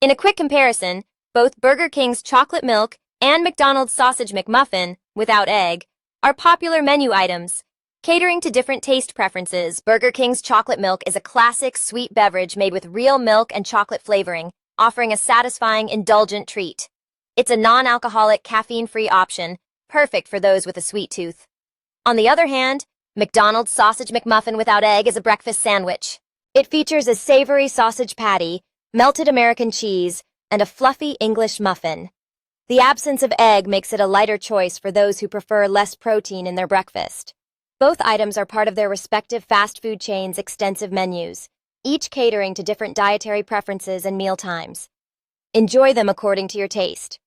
In a quick comparison, both Burger King's chocolate milk and McDonald's sausage McMuffin, without egg, are popular menu items. Catering to different taste preferences, Burger King's chocolate milk is a classic sweet beverage made with real milk and chocolate flavoring, offering a satisfying, indulgent treat. It's a non-alcoholic, caffeine-free option, perfect for those with a sweet tooth. On the other hand, McDonald's sausage McMuffin without egg is a breakfast sandwich. It features a savory sausage patty, melted American cheese, and a fluffy English muffin. The absence of egg makes it a lighter choice for those who prefer less protein in their breakfast. Both items are part of their respective fast food chains' extensive menus, each catering to different dietary preferences and meal times. Enjoy them according to your taste.